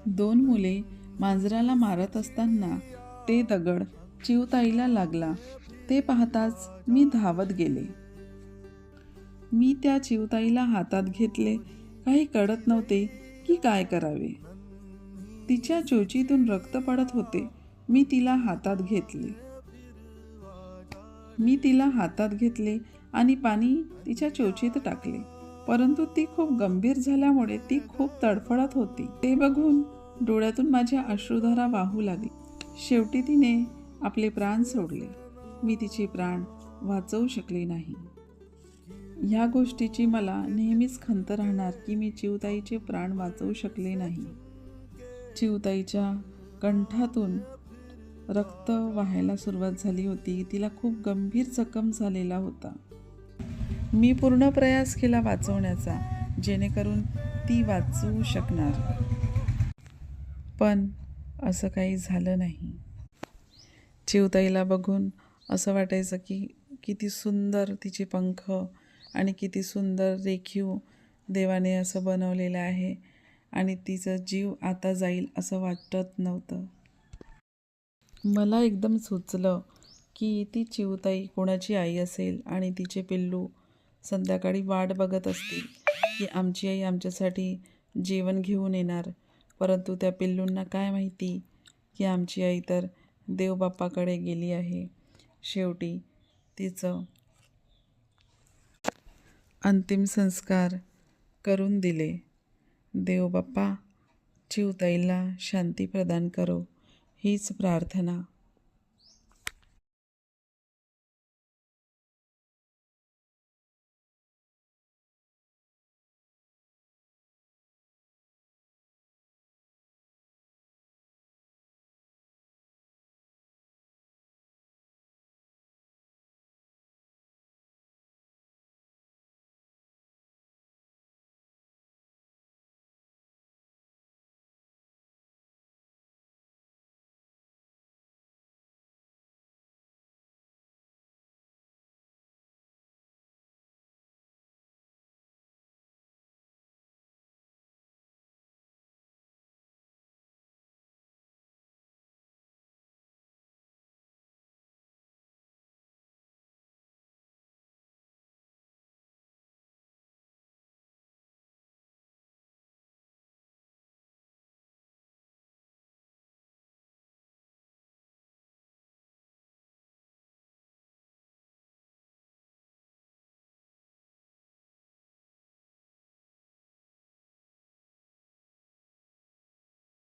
दोन मुले मांजराला मारत असताना ते दगड चिऊताईला लागला. ते पाहताच मी धावत गेले. मी त्या चिऊताईला हातात घेतले. काही कळत नव्हते की काय करावे. तिच्या चोचीतून रक्त पडत होते. मी तिला हातात घेतले आणि पाणी तिच्या चोचीत टाकले. परंतु ती खूप गंभीर झाल्यामुळे ती खूप तडफडत होती. ते बघून डोळ्यातून माझ्या अश्रुधारा वाहू लागली. शेवटी तिने आपले प्राण सोडले. मी तिचे प्राण वाचवू शकले नाही. ह्या गोष्टीची मला नेहमीच खंत राहणार की मी चिऊताईचे प्राण वाचवू शकले नाही. चिऊताईच्या कंठातून रक्त वाहायला सुरुवात झाली होती. तिला खूप गंभीर जखम झालेला होता. मी पूर्ण प्रयास केला वाचवण्याचा, जेणेकरून ती वाचू शकणार. पण असं काही झालं नाही. चिऊताईला बघून असं वाटायचं की किती सुंदर तिचे पंख आणि किती सुंदर रेखीव देवाने असं बनवलेलं आहे आणि तिचा जीव आता जाईल असं वाटत नव्हतं. मला एकदम सुचलं की ती चिऊताई कोणाची आई असेल आणि तिचे पिल्लू संध्याकाळी वाट बघत असतील की आमची आई आमच्यासाठी जेवण घेऊन येणार. परंतु त्या पिल्लूंना काय माहिती की आमची आई तर देवबाप्पाकडे गेली आहे. शेवटी तिचं अंतिम संस्कार करून दिले. देवबाप्पा चिऊताईला शांती प्रदान करो हीच प्रार्थना.